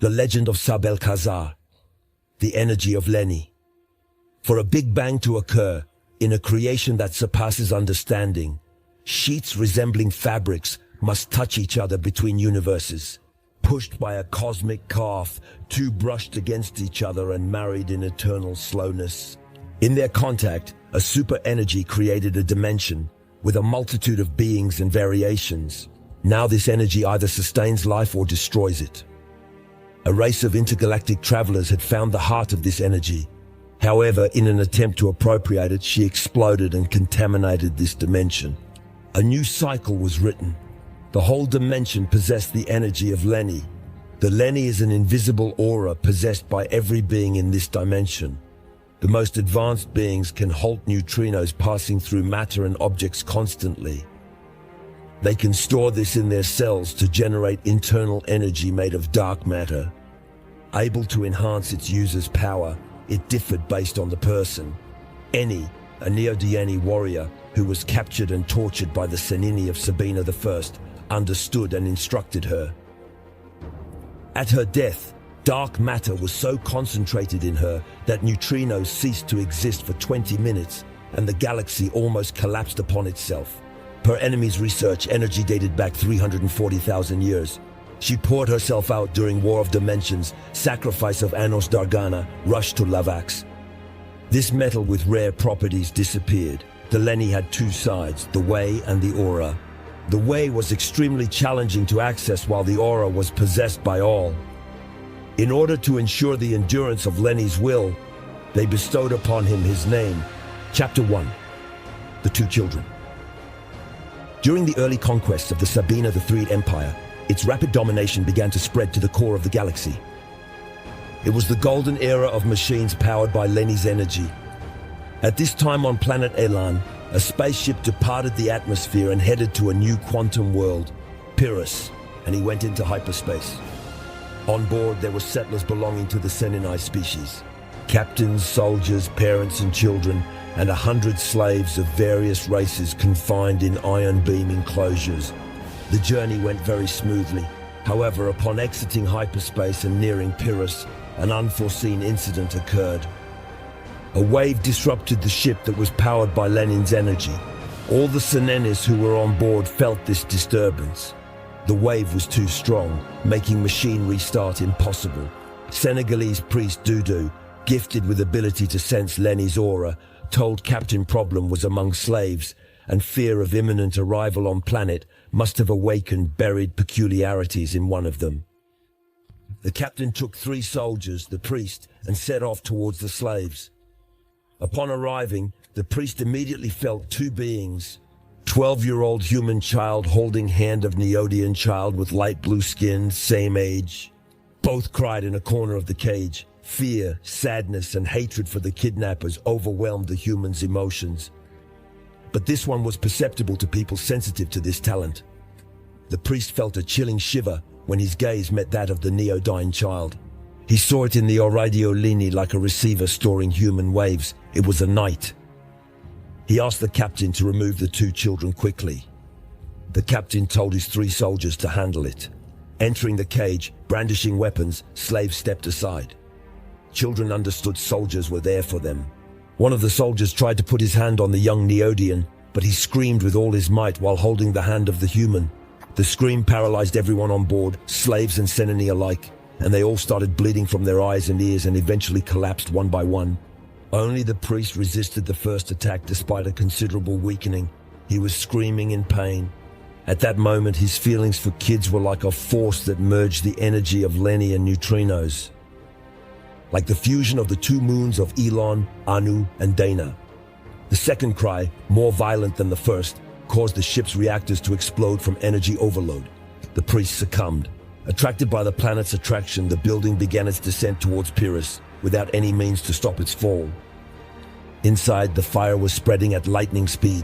The Legend of Sabel Kazar, the energy of Leni. For a Big Bang to occur, in a creation that surpasses understanding, sheets resembling fabrics must touch each other between universes. Pushed by a cosmic calf, two brushed against each other and married in eternal slowness. In their contact, a super energy created a dimension with a multitude of beings and variations. Now this energy either sustains life or destroys it. A race of intergalactic travelers had found the heart of this energy. However, in an attempt to appropriate it, she exploded and contaminated this dimension. A new cycle was written. The whole dimension possessed the energy of Leni. The Leni is an invisible aura possessed by every being in this dimension. The most advanced beings can halt neutrinos passing through matter and objects constantly. They can store this in their cells to generate internal energy made of dark matter. Able to enhance its user's power, it differed based on the person. Eni, a Neo-Diani warrior who was captured and tortured by the Senini of Sabena I, understood and instructed her. At her death, dark matter was so concentrated in her that neutrinos ceased to exist for 20 minutes and the galaxy almost collapsed upon itself. Per enemy's research, energy dated back 340,000 years. She poured herself out during War of Dimensions, sacrifice of Anos Dargana, rush to Lavax. This metal with rare properties disappeared. The Leni had two sides, the way and the aura. The way was extremely challenging to access while the aura was possessed by all. In order to ensure the endurance of Leni's will, they bestowed upon him his name. Chapter 1. The Two Children. During the early conquests of the Sabena Empire, its rapid domination began to spread to the core of the galaxy. It was the golden era of machines powered by Leni's energy. At this time on planet Elan, a spaceship departed the atmosphere and headed to a new quantum world, Pyrrhus, and he went into hyperspace. On board, there were settlers belonging to the Senini species. Captains, soldiers, parents and children, and 100 slaves of various races confined in iron beam enclosures. The journey went very smoothly. However, upon exiting hyperspace and nearing Pyrrhus, an unforeseen incident occurred. A wave disrupted the ship that was powered by Lenin's energy. All the Senenis who were on board felt this disturbance. The wave was too strong, making machine restart impossible. Senegalese priest Dudu, gifted with ability to sense Leni's aura, told Captain Problem was among slaves, and fear of imminent arrival on planet must have awakened buried peculiarities in one of them. The captain took 3 soldiers, the priest, and set off towards the slaves. Upon arriving, the priest immediately felt 2 beings. 12-year-old human child holding hand of Neodian child with light blue skin, same age. Both cried in a corner of the cage. Fear, sadness, and hatred for the kidnappers overwhelmed the human's emotions. But this one was perceptible to people sensitive to this talent. The priest felt a chilling shiver when his gaze met that of the Neodyne child. He saw it in the Oradiolini like a receiver storing human waves. It was a knight. He asked the captain to remove the 2 children quickly. The captain told his 3 soldiers to handle it. Entering the cage, brandishing weapons, slaves stepped aside. Children understood soldiers were there for them. One of the soldiers tried to put his hand on the young Neodian, but he screamed with all his might while holding the hand of the human. The scream paralyzed everyone on board, slaves and Senini alike, and they all started bleeding from their eyes and ears and eventually collapsed one by one. Only the priest resisted the first attack despite a considerable weakening. He was screaming in pain. At that moment, his feelings for kids were like a force that merged the energy of Leni and neutrinos. Like the fusion of the 2 moons of Elon, Anu, and Dana. The second cry, more violent than the first, caused the ship's reactors to explode from energy overload. The priest succumbed. Attracted by the planet's attraction, the building began its descent towards Pyrrhus, without any means to stop its fall. Inside, the fire was spreading at lightning speed.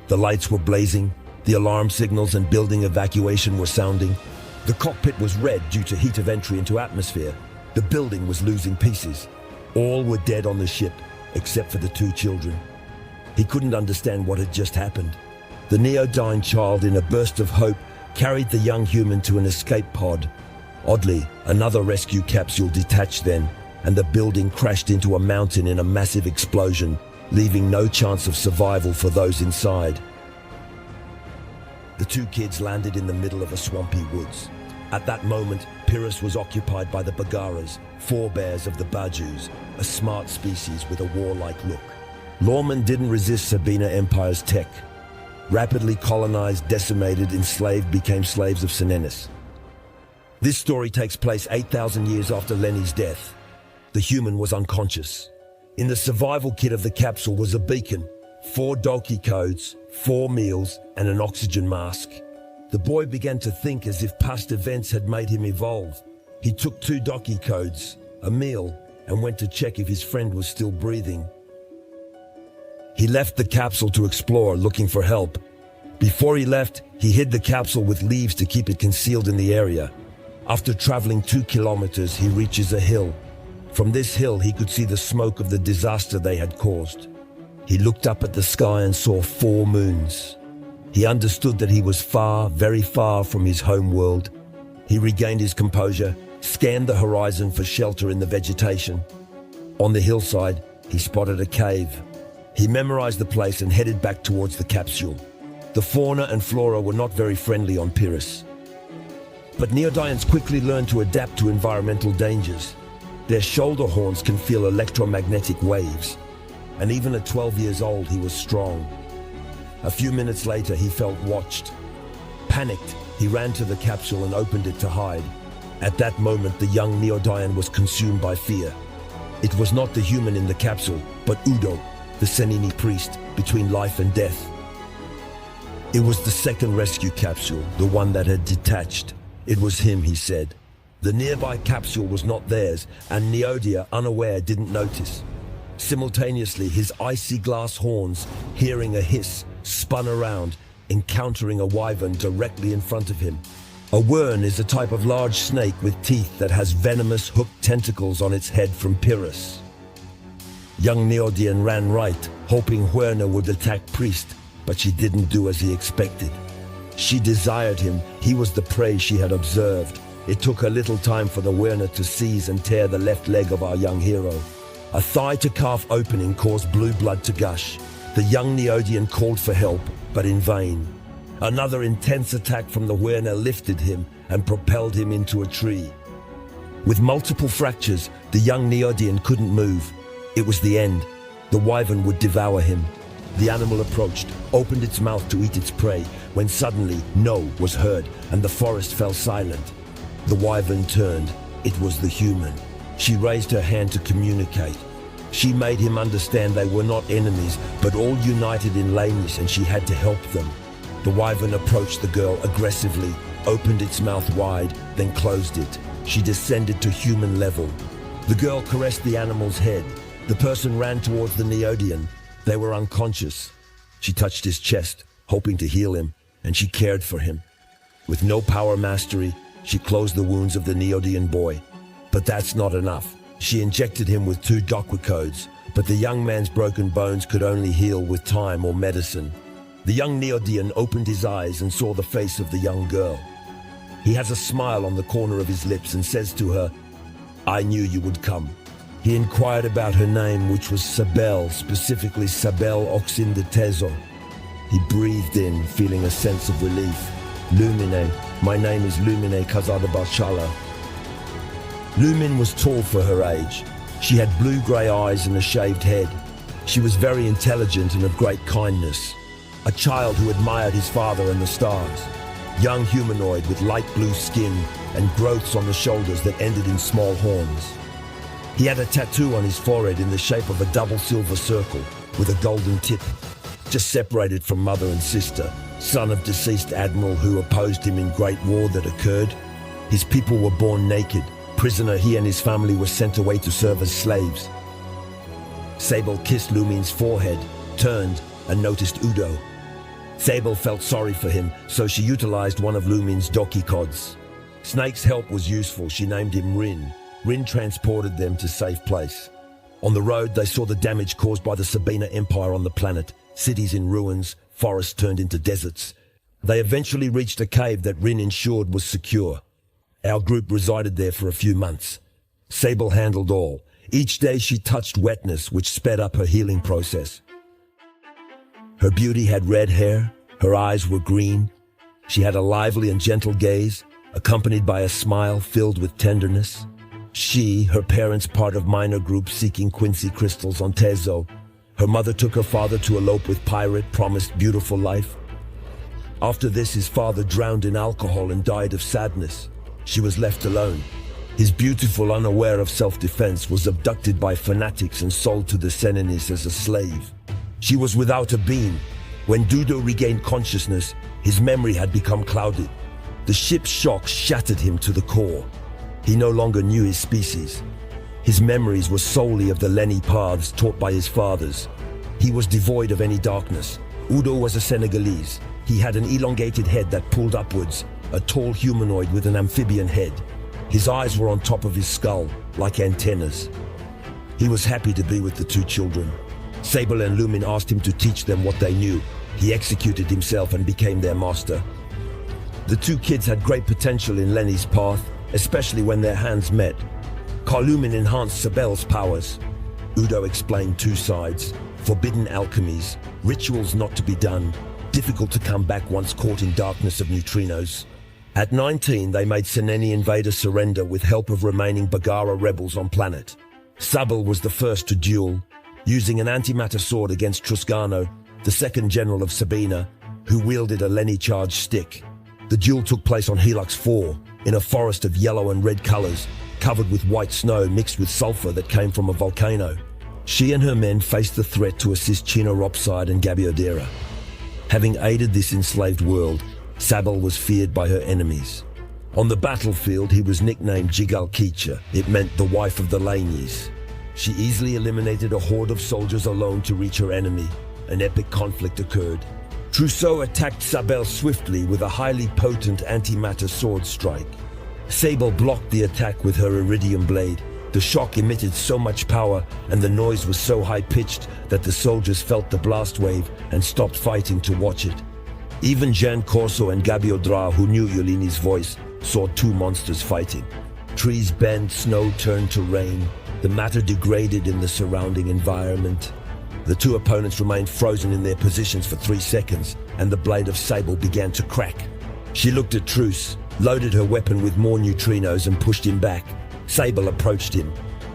The lights were blazing, the alarm signals and building evacuation were sounding. The cockpit was red due to heat of entry into atmosphere. The building was losing pieces. All were dead on the ship, except for the 2 children. He couldn't understand what had just happened. The Neodyne child, in a burst of hope, carried the young human to an escape pod. Oddly, another rescue capsule detached then, and the building crashed into a mountain in a massive explosion, leaving no chance of survival for those inside. The two kids landed in the middle of a swampy woods. At that moment, Pyrrhus was occupied by the Bagaras, forebears of the Bajus, a smart species with a warlike look. Lawmen didn't resist Sabena Empire's tech. Rapidly colonized, decimated, enslaved, became slaves of Senenus. This story takes place 8,000 years after Lenny's death. The human was unconscious. In the survival kit of the capsule was a beacon, 4 Doki codes, 4 meals, and an oxygen mask. The boy began to think as if past events had made him evolve. He took 2 Doki codes, a meal, and went to check if his friend was still breathing. He left the capsule to explore, looking for help. Before he left, he hid the capsule with leaves to keep it concealed in the area. After traveling 2 kilometers, he reaches a hill. From this hill, he could see the smoke of the disaster they had caused. He looked up at the sky and saw 4 moons. He understood that he was far, very far from his home world. He regained his composure, scanned the horizon for shelter in the vegetation. On the hillside, he spotted a cave. He memorized the place and headed back towards the capsule. The fauna and flora were not very friendly on Pyrrhus. But Neodyans quickly learned to adapt to environmental dangers. Their shoulder horns can feel electromagnetic waves. And even at 12 years old, he was strong. A few minutes later, he felt watched. Panicked, he ran to the capsule and opened it to hide. At that moment, the young Neodyan was consumed by fear. It was not the human in the capsule, but Udo, the Senini priest, between life and death. It was the second rescue capsule, the one that had detached. It was him, he said. The nearby capsule was not theirs, and Neodia, unaware, didn't notice. Simultaneously, his icy glass horns, hearing a hiss, spun around, encountering a wyvern directly in front of him. A wern is a type of large snake with teeth that has venomous hooked tentacles on its head from Pyrrhus. Young Neodian ran right, hoping Huerna would attack Priest, but she didn't do as he expected. She desired him. He was the prey she had observed. It took a little time for the Huerna to seize and tear the left leg of our young hero. A thigh-to-calf opening caused blue blood to gush. The young Neodian called for help, but in vain. Another intense attack from the Huerna lifted him and propelled him into a tree. With multiple fractures, the young Neodian couldn't move. It was the end. The wyvern would devour him. The animal approached, opened its mouth to eat its prey, when suddenly no was heard and the forest fell silent. The wyvern turned. It was the human. She raised her hand to communicate. She made him understand they were not enemies, but all united in lameness, and she had to help them. The wyvern approached the girl aggressively, opened its mouth wide, then closed it. She descended to human level. The girl caressed the animal's head. The person ran towards the Neodian. They were unconscious. She touched his chest, hoping to heal him, and she cared for him. With no power mastery, she closed the wounds of the Neodian boy. But that's not enough. She injected him with 2 Dokwa codes, but the young man's broken bones could only heal with time or medicine. The young Neodian opened his eyes and saw the face of the young girl. He has a smile on the corner of his lips and says to her, "I knew you would come." He inquired about her name, which was Sabel, specifically Sabel Oxindetezo. He breathed in, feeling a sense of relief. "Lumine, my name is Lumine Kazar de Barshala." Lumine was tall for her age. She had blue-grey eyes and a shaved head. She was very intelligent and of great kindness. A child who admired his father and the stars. Young humanoid with light blue skin and growths on the shoulders that ended in small horns. He had a tattoo on his forehead in the shape of a double silver circle with a golden tip, just separated from mother and sister, son of deceased admiral who opposed him in great war that occurred. His people were born naked. Prisoner, he and his family were sent away to serve as slaves. Sabel kissed Lumine's forehead, turned, and noticed Udo. Sabel felt sorry for him, so she utilized one of Lumine's Doki cods. Snake's help was useful. She named him Rin. Rin transported them to safe place. On the road, they saw the damage caused by the Sabena Empire on the planet. Cities in ruins, forests turned into deserts. They eventually reached a cave that Rin ensured was secure. Our group resided there for a few months. Sabel handled all. Each day she touched wetness, which sped up her healing process. Her beauty had red hair, her eyes were green. She had a lively and gentle gaze, accompanied by a smile filled with tenderness. She, her parents part of minor group seeking Quincy crystals on Tezo. Her mother took her father to elope with pirate, promised beautiful life. After this, his father drowned in alcohol and died of sadness. She was left alone. His beautiful, unaware of self-defense, was abducted by fanatics and sold to the Senenis as a slave. She was without a beam. When Dudo regained consciousness, his memory had become clouded. The ship's shock shattered him to the core. He no longer knew his species. His memories were solely of the Lenni paths taught by his fathers. He was devoid of any darkness. Udo was a Senegalese. He had an elongated head that pulled upwards, a tall humanoid with an amphibian head. His eyes were on top of his skull, like antennas. He was happy to be with the two children. Sabel and Lumine asked him to teach them what they knew. He executed himself and became their master. The two kids had great potential in Lenni's path, especially when their hands met. Lumine enhanced Sabel's powers. Udo explained two sides: forbidden alchemies, rituals not to be done, difficult to come back once caught in darkness of neutrinos. At 19, they made Seneni invaders surrender with help of remaining Bagara rebels on planet. Sabel was the first to duel, using an antimatter sword against Truscano, the second general of Sabena, who wielded a Lenni-charged stick. The duel took place on Helix 4, in a forest of yellow and red colors, covered with white snow mixed with sulfur that came from a volcano. She and her men faced the threat to assist Chino Ropside and Gabiodera. Having aided this enslaved world, Sabel was feared by her enemies. On the battlefield, he was nicknamed Jigalkicha. It meant the wife of the Lanies. She easily eliminated a horde of soldiers alone to reach her enemy. An epic conflict occurred. Trousseau attacked Sabel swiftly with a highly potent antimatter sword strike. Sabel blocked the attack with her iridium blade. The shock emitted so much power and the noise was so high-pitched that the soldiers felt the blast wave and stopped fighting to watch it. Even Gian Corso and Gabiodra, who knew Iolini's voice, saw two monsters fighting. Trees bent, snow turned to rain. The matter degraded in the surrounding environment. The two opponents remained frozen in their positions for 3 seconds, and the blade of Sabel began to crack. She looked at Truce, loaded her weapon with more neutrinos and pushed him back. Sabel approached him.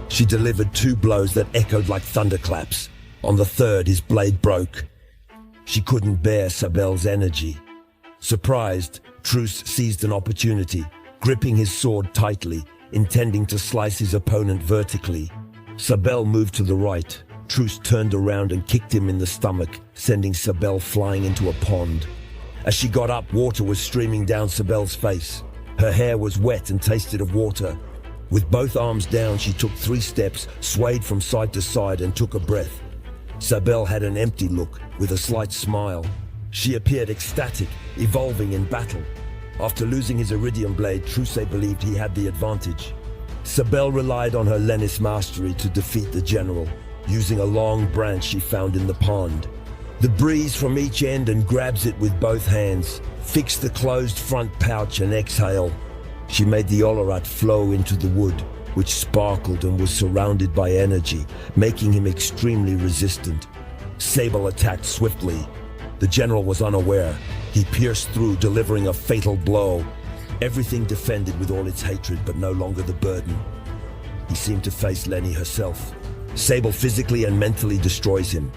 She delivered 2 blows that echoed like thunderclaps. On the third, his blade broke. She couldn't bear Sabel's energy. Surprised, Truce seized an opportunity, gripping his sword tightly, intending to slice his opponent vertically. Sabel moved to the right. Truce turned around and kicked him in the stomach, sending Sabel flying into a pond. As she got up, water was streaming down Sabel's face. Her hair was wet and tasted of water. With both arms down, she took 3 steps, swayed from side to side, and took a breath. Sabel had an empty look, with a slight smile. She appeared ecstatic, evolving in battle. After losing his iridium blade, Truce believed he had the advantage. Sabel relied on her Lennis mastery to defeat the general, using a long branch she found in the pond. The breeze from each end and grabs it with both hands. Fix the closed front pouch and exhale. She made the Olorat flow into the wood, which sparkled and was surrounded by energy, making him extremely resistant. Sabel attacked swiftly. The general was unaware. He pierced through, delivering a fatal blow. Everything defended with all its hatred, but no longer the burden. He seemed to face Lenni herself. Sabel physically and mentally destroys him.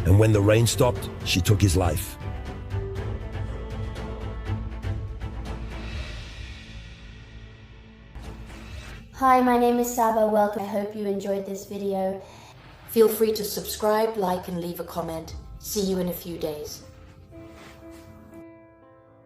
And when the rain stopped, she took his life. Hi, my name is Saba. Welcome. I hope you enjoyed this video. Feel free to subscribe, like, and leave a comment. See you in a few days.